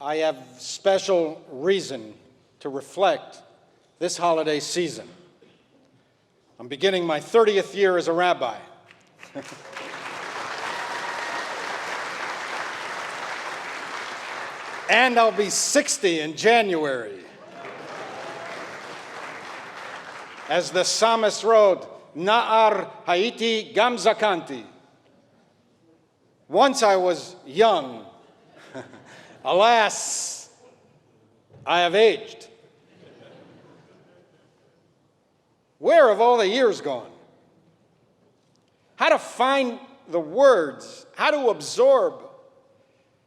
I have special reason to reflect this holiday season. I'm beginning my 30th year as a rabbi. And I'll be 60 in January. As the psalmist wrote, Na'ar Haiti Gam Zakanti. Once I was young. Alas, I have aged. Where have all the years gone? How to find the words, how to absorb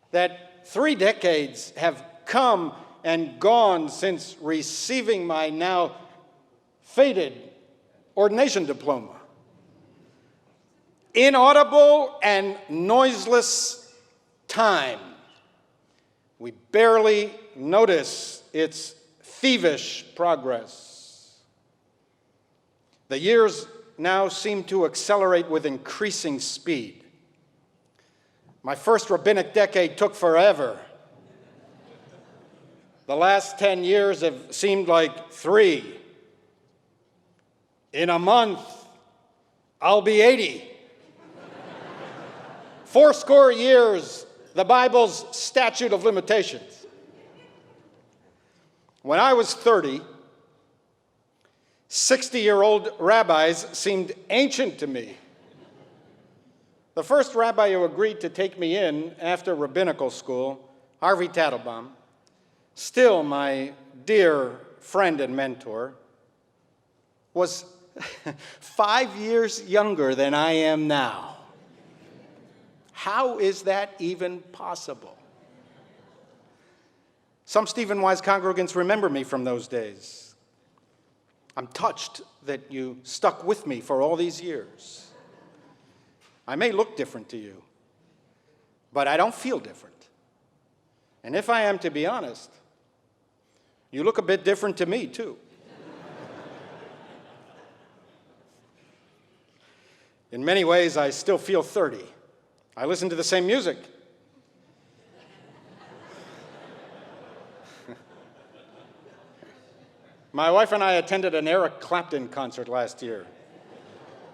that 3 decades have come and gone since receiving my now faded ordination diploma. Inaudible and noiseless time. We barely notice its thievish progress. The years now seem to accelerate with increasing speed. My first rabbinic decade took forever. The last 10 years have seemed like 3. In a month, I'll be 80. 80 years, the Bible's statute of limitations. When I was 30, 60-year-old rabbis seemed ancient to me. The first rabbi who agreed to take me in after rabbinical school, Harvey Tattlebaum, still my dear friend and mentor, was 5 years younger than I am now. How is that even possible? Some Stephen Wise congregants remember me from those days. I'm touched that you stuck with me for all these years. I may look different to you, but I don't feel different. And if I am to be honest, you look a bit different to me, too. In many ways, I still feel 30. I listen to the same music. My wife and I attended an Eric Clapton concert last year.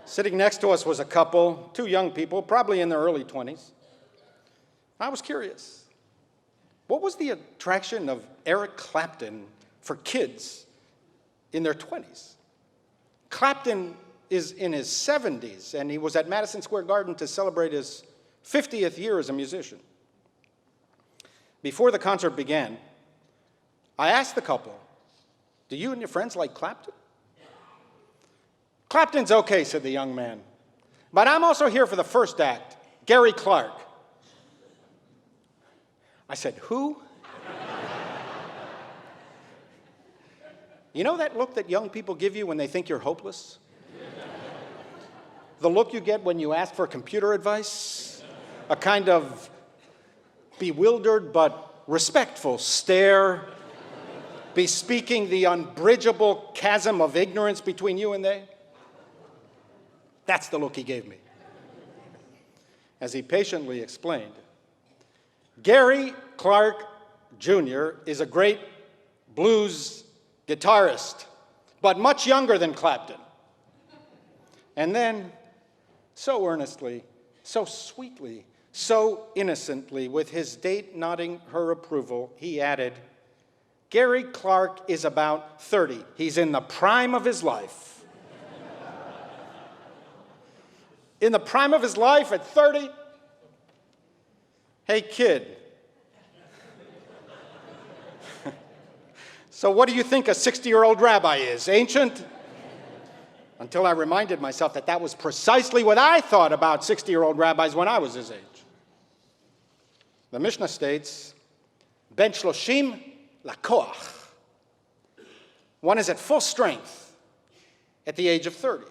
Sitting next to us was a couple, 2 young people, probably in their early 20s. I was curious. What was the attraction of Eric Clapton for kids in their 20s? Clapton is in his 70s, and he was at Madison Square Garden to celebrate his 50th year as a musician. Before the concert began, I asked the couple, "Do you and your friends like Clapton?" "Clapton's okay," said the young man. "But I'm also here for the first act, Gary Clark." I said, "Who?" You know that look that young people give you when they think you're hopeless? The look you get when you ask for computer advice? A kind of bewildered but respectful stare, bespeaking the unbridgeable chasm of ignorance between you and they? That's the look he gave me. As he patiently explained, Gary Clark Jr. is a great blues guitarist, but much younger than Clapton. And then, so earnestly, so sweetly, so innocently, with his date nodding her approval, he added, Gary Clark is about 30. He's in the prime of his life. In the prime of his life at 30? Hey, kid. So what do you think a 60-year-old rabbi is? Ancient? Until I reminded myself that that was precisely what I thought about 60-year-old rabbis when I was his age. The Mishnah states, Ben Shloshim Lakoach. One is at full strength at the age of 30.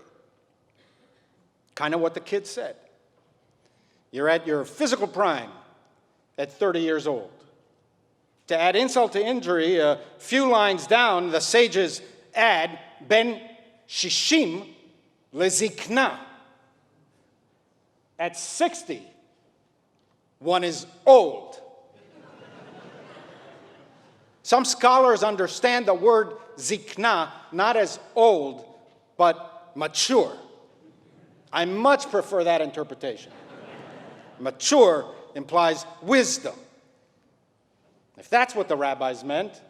Kind of what the kid said. You're at your physical prime at 30 years old. To add insult to injury, a few lines down, the sages add Ben Shishim Lezikna. At 60, one is old. Some scholars understand the word zikna not as old, but mature. I much prefer that interpretation. Mature implies wisdom. If that's what the rabbis meant,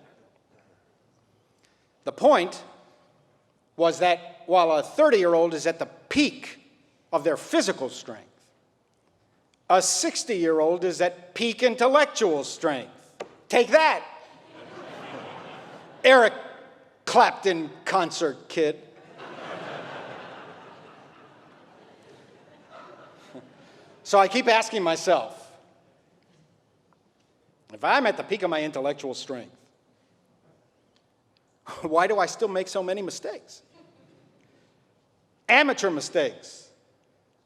the point was that while a 30-year-old is at the peak of their physical strength, a 60-year-old is at peak intellectual strength. Take that, Eric Clapton concert kid. So I keep asking myself, if I'm at the peak of my intellectual strength, why do I still make so many mistakes? Amateur mistakes,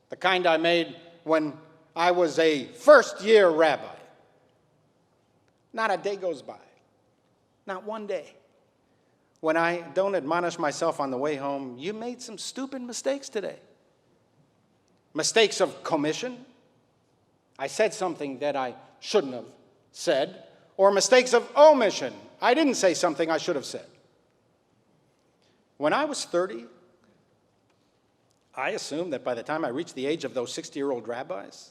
the kind I made when I was a first-year rabbi. Not a day goes by, not one day, when I don't admonish myself on the way home, you made some stupid mistakes today. Mistakes of commission. I said something that I shouldn't have said. Or mistakes of omission. I didn't say something I should have said. When I was 30, I assumed that by the time I reached the age of those 60-year-old rabbis,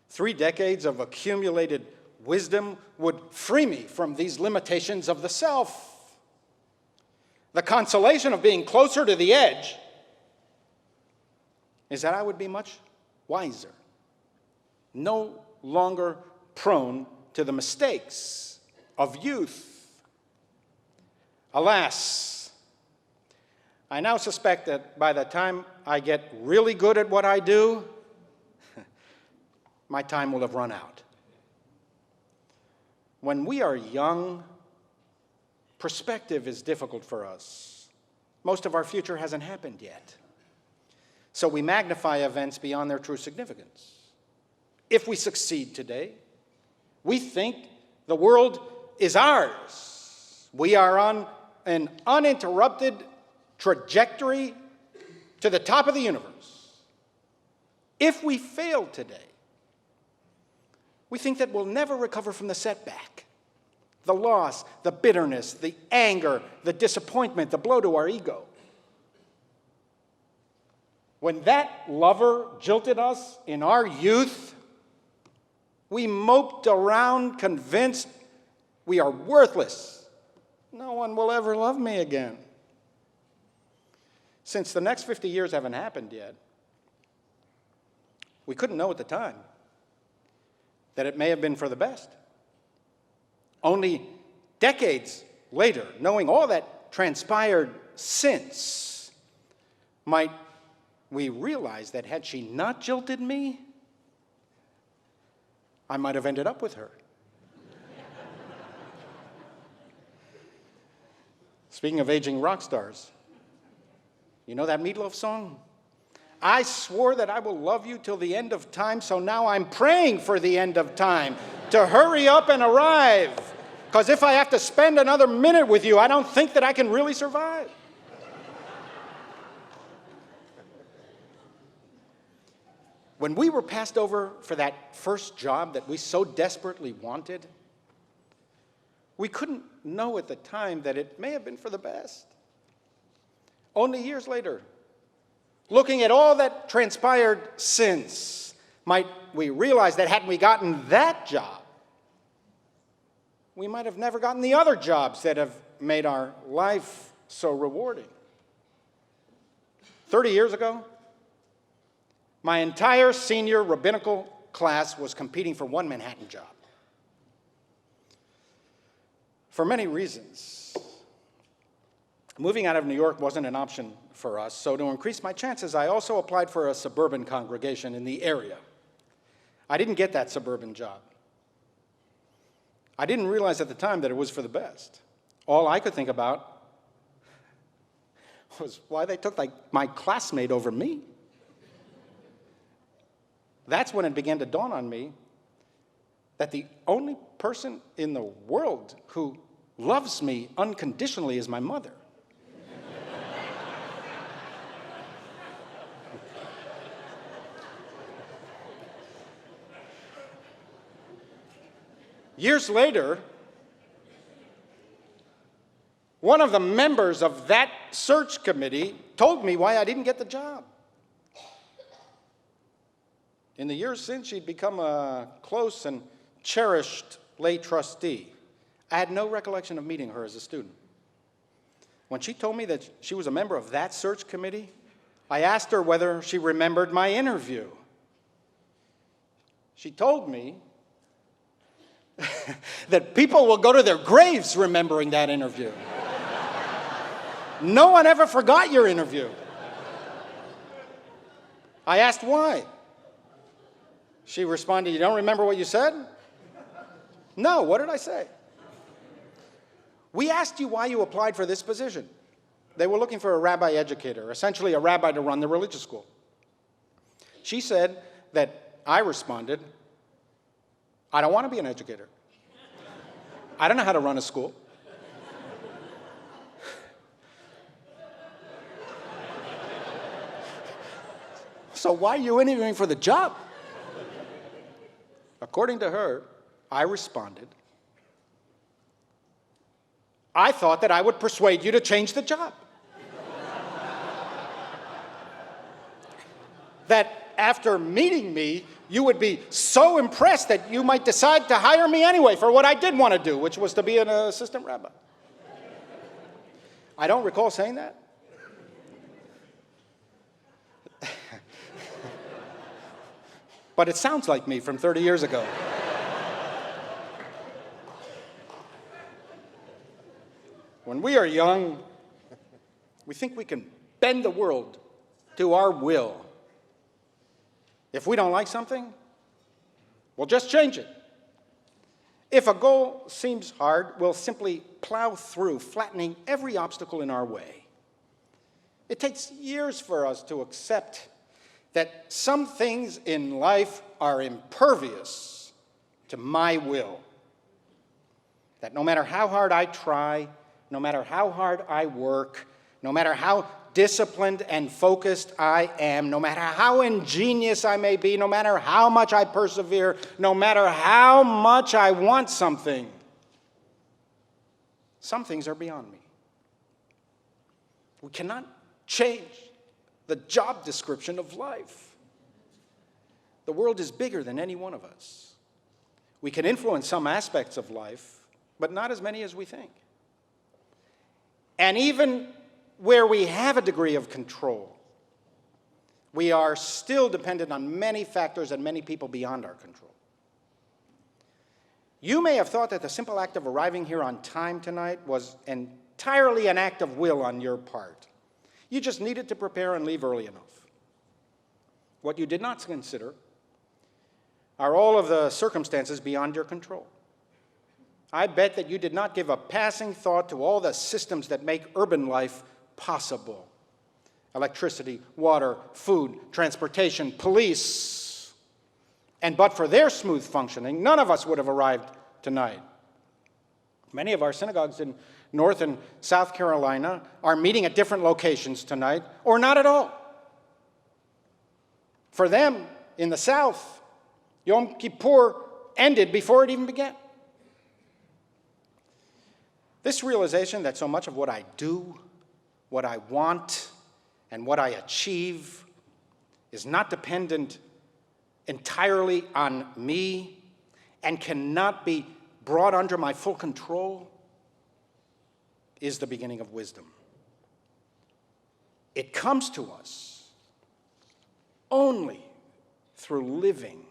3 decades of accumulated wisdom would free me from these limitations of the self. The consolation of being closer to the edge is that I would be much wiser, no longer prone to the mistakes of youth. Alas, I now suspect that by the time I get really good at what I do, my time will have run out. When we are young, perspective is difficult for us. Most of our future hasn't happened yet. So we magnify events beyond their true significance. If we succeed today, we think the world is ours. We are on an uninterrupted trajectory to the top of the universe. If we fail today, we think that we'll never recover from the setback, the loss, the bitterness, the anger, the disappointment, the blow to our ego. When that lover jilted us in our youth, we moped around convinced we are worthless. No one will ever love me again. Since the next 50 years haven't happened yet, we couldn't know at the time that it may have been for the best. Only decades later, knowing all that transpired since, might we realize that had she not jilted me, I might have ended up with her. Speaking of aging rock stars, you know that Meatloaf song? I swore that I will love you till the end of time, so now I'm praying for the end of time to hurry up and arrive. Because if I have to spend another minute with you, I don't think that I can really survive. When we were passed over for that first job that we so desperately wanted, we couldn't know at the time that it may have been for the best. Only years later, looking at all that transpired since, might we realize that hadn't we gotten that job, we might have never gotten the other jobs that have made our life so rewarding. 30 years ago, my entire senior rabbinical class was competing for one Manhattan job. For many reasons, moving out of New York wasn't an option for us, so to increase my chances, I also applied for a suburban congregation in the area. I didn't get that suburban job. I didn't realize at the time that it was for the best. All I could think about was why they took my classmate over me. That's when it began to dawn on me that the only person in the world who loves me unconditionally is my mother. Years later, One of the members of that search committee told me why I didn't get the job. In the years since, she'd become a close and cherished lay trustee. I had no recollection of meeting her as a student. When she told me that she was a member of that search committee, I asked her whether she remembered my interview. She told me that people will go to their graves remembering that interview. No one ever forgot your interview. I asked why. She responded, "You don't remember what you said?" "No, what did I say?" "We asked you why you applied for this position." They were looking for a rabbi educator, essentially a rabbi to run the religious school. She said that I responded, "I don't want to be an educator. I don't know how to run a school." "So why are you interviewing for the job?" According to her, I responded, "I thought that I would persuade you to change the job. That after meeting me, you would be so impressed that you might decide to hire me anyway for what I did want to do, which was to be an assistant rabbi." I don't recall saying that. But it sounds like me from 30 years ago. When we are young, we think we can bend the world to our will. If we don't like something, we'll just change it. If a goal seems hard, we'll simply plow through, flattening every obstacle in our way. It takes years for us to accept that some things in life are impervious to my will. That no matter how hard I try, no matter how hard I work, no matter how disciplined and focused I am, no matter how ingenious I may be, no matter how much I persevere, no matter how much I want something, some things are beyond me. We cannot change the job description of life. The world is bigger than any one of us. We can influence some aspects of life, but not as many as we think. And even where we have a degree of control, we are still dependent on many factors and many people beyond our control. You may have thought that the simple act of arriving here on time tonight was entirely an act of will on your part. You just needed to prepare and leave early enough. What you did not consider are all of the circumstances beyond your control. I bet that you did not give a passing thought to all the systems that make urban life possible. Electricity, water, food, transportation, police. And but for their smooth functioning, none of us would have arrived tonight. Many of our synagogues in North and South Carolina are meeting at different locations tonight, or not at all. For them, in the South, Yom Kippur ended before it even began. This realization that so much of what I do, what I want, and what I achieve is not dependent entirely on me and cannot be brought under my full control is the beginning of wisdom. It comes to us only through living.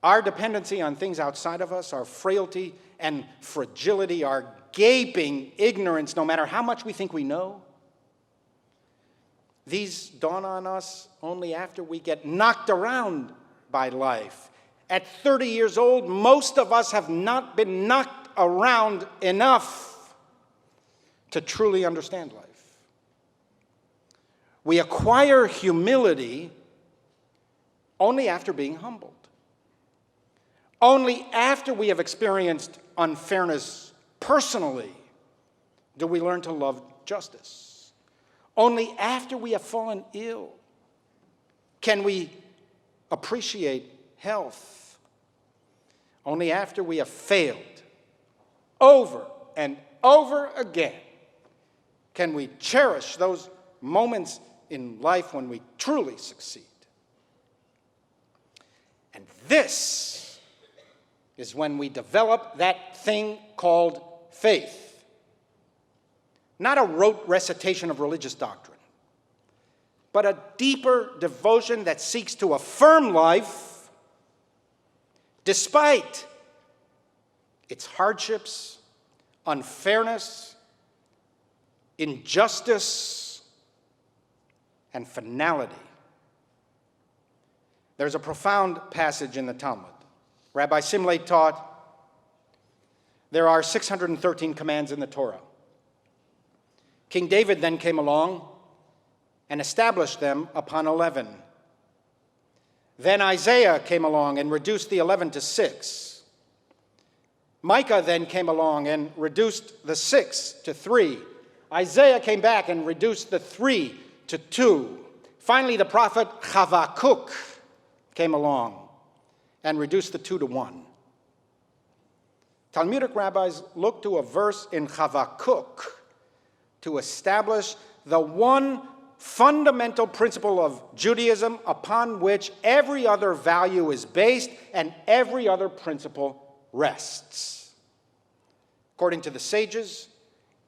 Our dependency on things outside of us, our frailty and fragility, our gaping ignorance, no matter how much we think we know, these dawn on us only after we get knocked around by life. At 30 years old, most of us have not been knocked around enough to truly understand life. We acquire humility only after being humbled. Only after we have experienced unfairness personally do we learn to love justice. Only after we have fallen ill can we appreciate health. Only after we have failed over and over again can we cherish those moments in life when we truly succeed. And this is when we develop that thing called faith. Not a rote recitation of religious doctrine, but a deeper devotion that seeks to affirm life despite its hardships, unfairness, injustice, and finality. There's a profound passage in the Talmud. Rabbi Simley taught there are 613 commands in the Torah. King David then came along and established them upon 11. Then Isaiah came along and reduced the 11 to 6. Micah then came along and reduced the 6 to 3. Isaiah came back and reduced the 3 to 2. Finally, the prophet Habakkuk came along and reduced the 2 to 1. Talmudic rabbis look to a verse in Habakkuk to establish the one fundamental principle of Judaism upon which every other value is based and every other principle rests. According to the sages,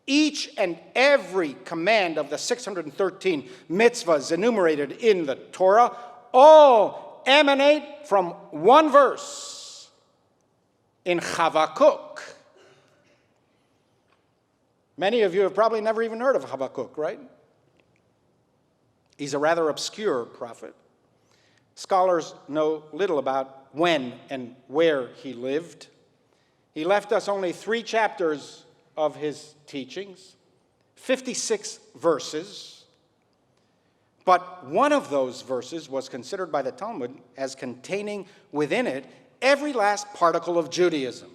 each and every command of the 613 mitzvahs enumerated in the Torah all emanate from one verse in Habakkuk. Many of you have probably never even heard of Habakkuk, right? He's a rather obscure prophet. Scholars know little about when and where he lived. He left us only 3 chapters of his teachings, 56 verses, but one of those verses was considered by the Talmud as containing within it every last particle of Judaism.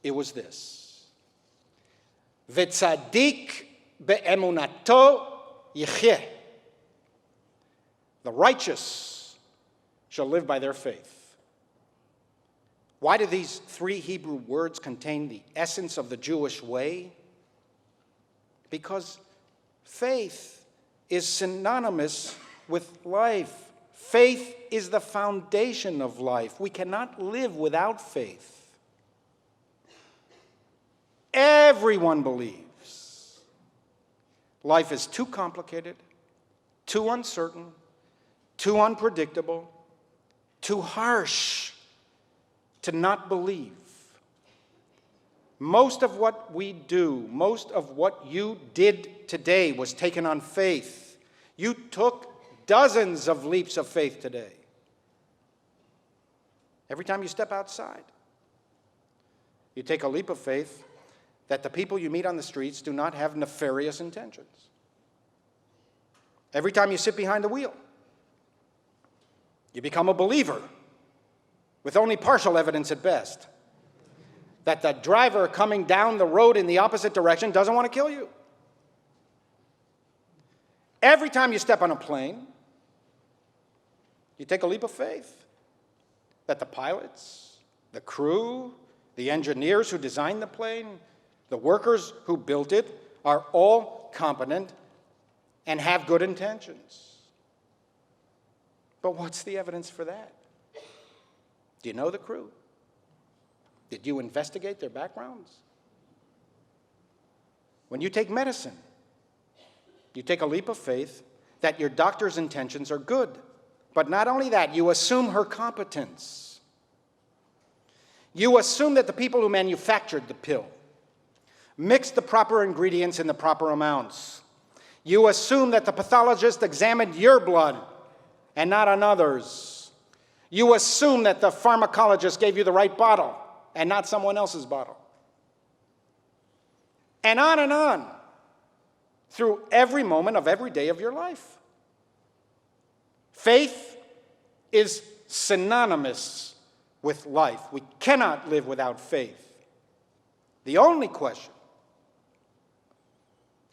It was this: V'tzadik be'emunato yichyeh. The righteous shall live by their faith. Why do these 3 Hebrew words contain the essence of the Jewish way? Because faith is synonymous with life. Faith is the foundation of life. We cannot live without faith. Everyone believes life is too complicated, too uncertain, too unpredictable, too harsh to not believe. Most of what we do, most of what you did today was taken on faith. You took dozens of leaps of faith today. Every time you step outside, you take a leap of faith that the people you meet on the streets do not have nefarious intentions. Every time you sit behind the wheel, you become a believer with only partial evidence at best that the driver coming down the road in the opposite direction doesn't want to kill you. Every time you step on a plane, you take a leap of faith that the pilots, the crew, the engineers who designed the plane, the workers who built it are all competent and have good intentions. But what's the evidence for that? Do you know the crew? Did you investigate their backgrounds? When you take medicine, you take a leap of faith that your doctor's intentions are good. But not only that, you assume her competence. You assume that the people who manufactured the pill mixed the proper ingredients in the proper amounts. You assume that the pathologist examined your blood and not another's. You assume that the pharmacologist gave you the right bottle and not someone else's bottle. And on through every moment of every day of your life. Faith is synonymous with life. We cannot live without faith. The only question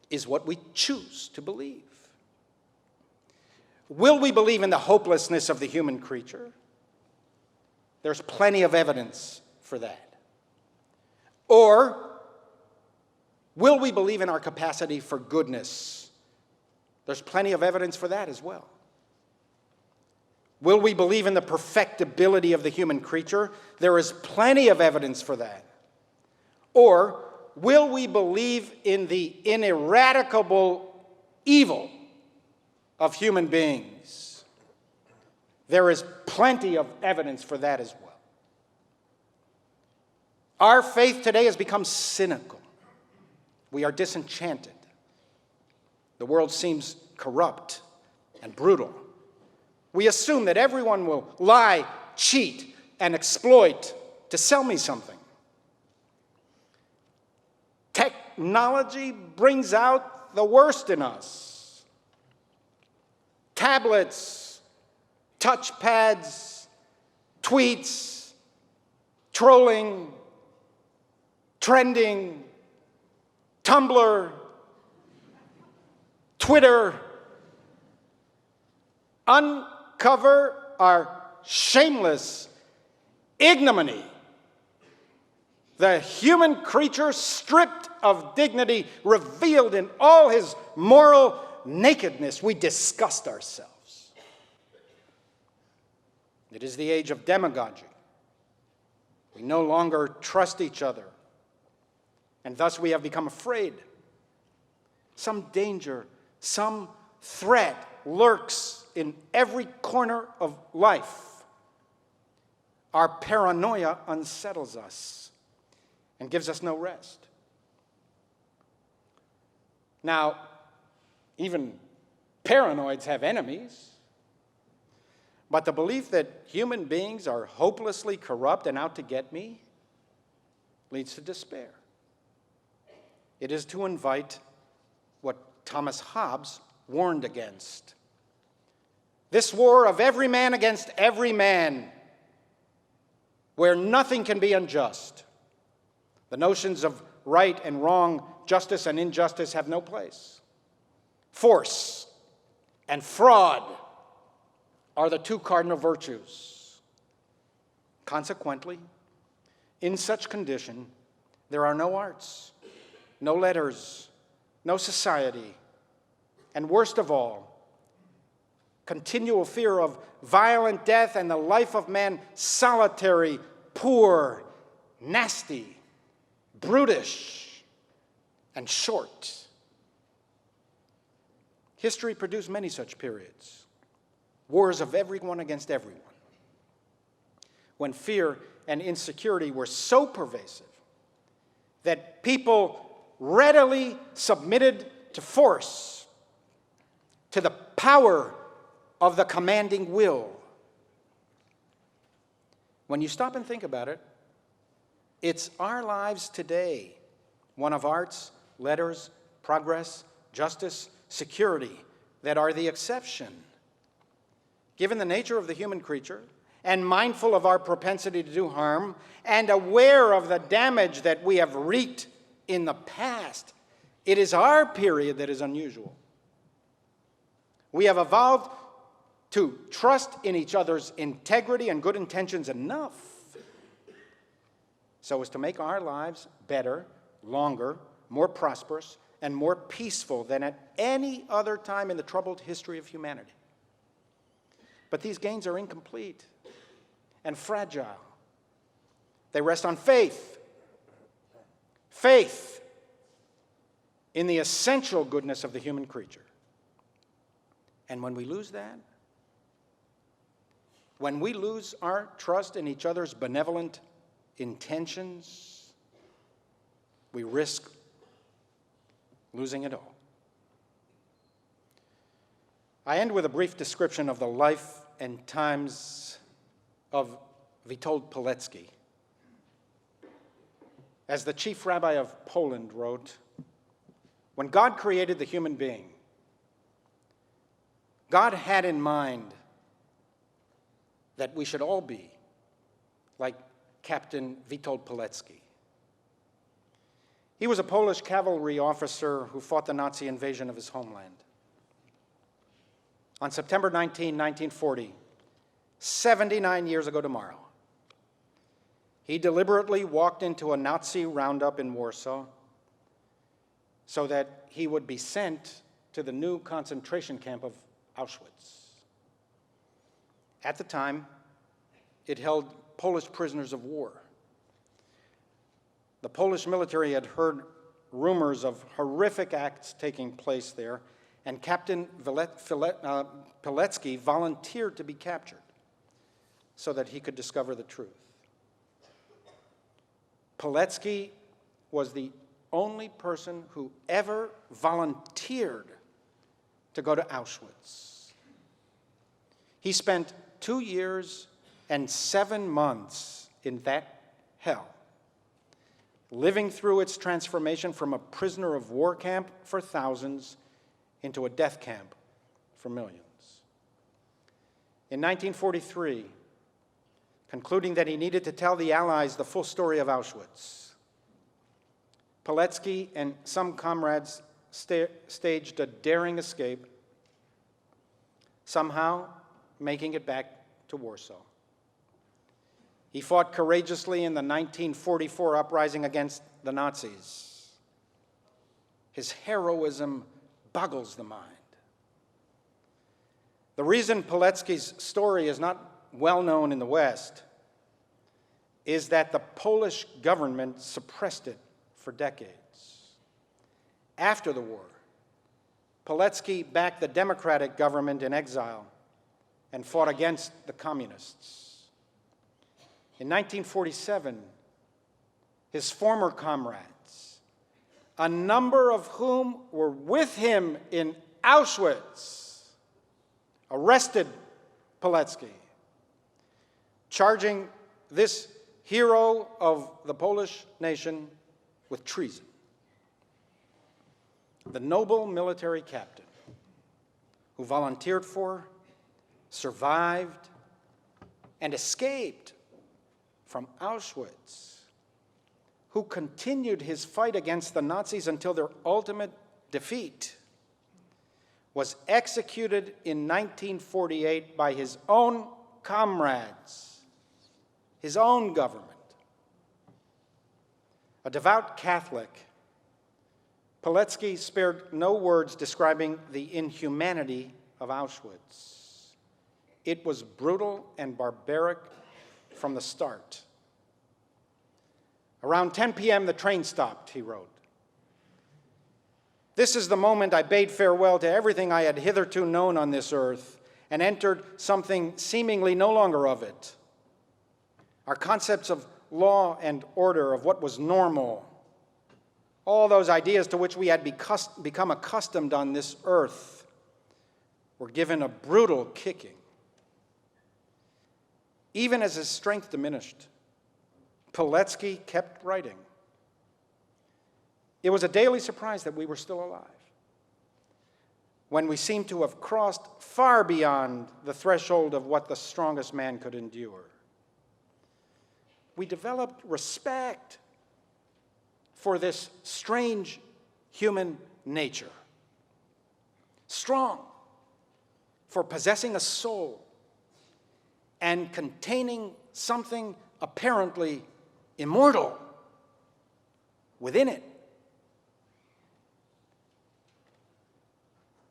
is what we choose to believe. Will we believe in the hopelessness of the human creature? There's plenty of evidence for that. Or Will we believe in our capacity for goodness? There's plenty of evidence for that as well. Will we believe in the perfectibility of the human creature? There is plenty of evidence for that. Or will we believe in the ineradicable evil of human beings? There is plenty of evidence for that as well. Our faith today has become cynical. We are disenchanted. The world seems corrupt and brutal. We assume that everyone will lie, cheat, and exploit to sell me something. Technology brings out the worst in us. Tablets, touchpads, tweets, trolling, trending, Tumblr, Twitter, uncover our shameless ignominy. The human creature stripped of dignity, revealed in all his moral nakedness. We disgust ourselves. It is the age of demagogy. We no longer trust each other, and thus we have become afraid. Some danger, some threat lurks in every corner of life. Our paranoia unsettles us and gives us no rest. Now, even paranoids have enemies, but the belief that human beings are hopelessly corrupt and out to get me leads to despair. It is to invite what Thomas Hobbes warned against. This war of every man against every man, where nothing can be unjust. The notions of right and wrong, justice and injustice have no place. Force and fraud are the two cardinal virtues. Consequently, in such condition, there are no arts, no letters, no society, and worst of all, continual fear of violent death and the life of man solitary, poor, nasty, brutish, and short. History produced many such periods, wars of everyone against everyone, when fear and insecurity were so pervasive that people readily submitted to force, to the power of the commanding will. When you stop and think about it, it's our lives today, one of arts, letters, progress, justice, security, that are the exception. Given the nature of the human creature, and mindful of our propensity to do harm, and aware of the damage that we have wreaked in the past, it is our period that is unusual. We have evolved to trust in each other's integrity and good intentions enough so as to make our lives better, longer, more prosperous, and more peaceful than at any other time in the troubled history of humanity. But these gains are incomplete and fragile. They rest on faith. Faith in the essential goodness of the human creature. And when we lose that, when we lose our trust in each other's benevolent intentions, we risk losing it all. I end with a brief description of the life and times of Witold Pilecki. As the chief rabbi of Poland wrote, when God created the human being, God had in mind that we should all be like Captain Witold Pilecki. He was a Polish cavalry officer who fought the Nazi invasion of his homeland. On September 19, 1940, 79 years ago tomorrow, he deliberately walked into a Nazi roundup in Warsaw so that he would be sent to the new concentration camp of Auschwitz. At the time, it held Polish prisoners of war. The Polish military had heard rumors of horrific acts taking place there, and Captain Pilecki volunteered to be captured so that he could discover the truth. Pilecki was the only person who ever volunteered to go to Auschwitz. He spent 2 years and 7 months in that hell, living through its transformation from a prisoner of war camp for thousands into a death camp for millions. In 1943, concluding that he needed to tell the Allies the full story of Auschwitz, Pilecki and some comrades staged a daring escape, somehow making it back to Warsaw. He fought courageously in the 1944 uprising against the Nazis. His heroism boggles the mind. The reason Pilecki's story is not well known in the West is that the Polish government suppressed it for decades. After the war, Pilecki backed the democratic government in exile and fought against the communists. In 1947, his former comrades, a number of whom were with him in Auschwitz, arrested Pilecki, charging this hero of the Polish nation with treason. The noble military captain who volunteered for, survived, and escaped from Auschwitz, who continued his fight against the Nazis until their ultimate defeat, was executed in 1948 by his own comrades, his own government. A devout Catholic, Pilecki spared no words describing the inhumanity of Auschwitz. It was brutal and barbaric from the start. Around 10 p.m., the train stopped, he wrote. This is the moment I bade farewell to everything I had hitherto known on this earth and entered something seemingly no longer of it. Our concepts of law and order, of what was normal, all those ideas to which we had become accustomed on this earth, were given a brutal kicking. Even as his strength diminished, Pilecki kept writing. It was a daily surprise that we were still alive, when we seemed to have crossed far beyond the threshold of what the strongest man could endure. We developed respect for this strange human nature, strong for possessing a soul and containing something apparently immortal within it.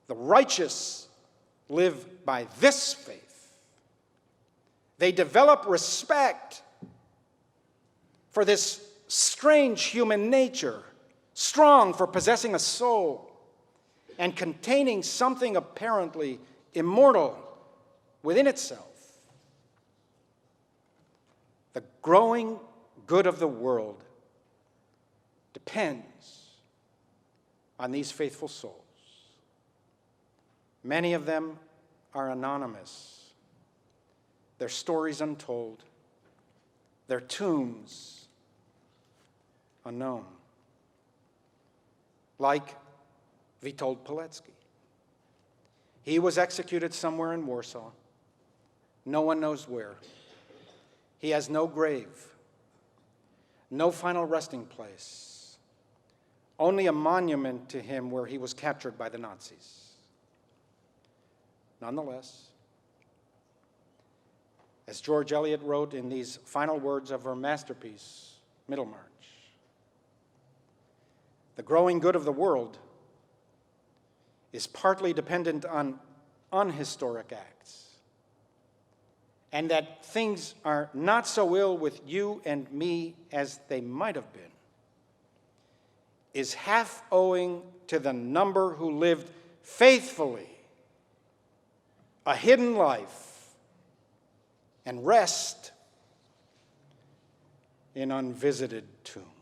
The righteous live by this faith. They develop respect for this strange human nature, strong for possessing a soul and containing something apparently immortal within itself. The growing good of the world depends on these faithful souls. Many of them are anonymous, their stories untold, their tombs unknown. Like Witold Pilecki. He was executed somewhere in Warsaw. No one knows where. He has no grave, no final resting place, only a monument to him where he was captured by the Nazis. Nonetheless, as George Eliot wrote in these final words of her masterpiece, Middlemarch, the growing good of the world is partly dependent on unhistoric acts, and that things are not so ill with you and me as they might have been, is half owing to the number who lived faithfully a hidden life and rest in unvisited tombs.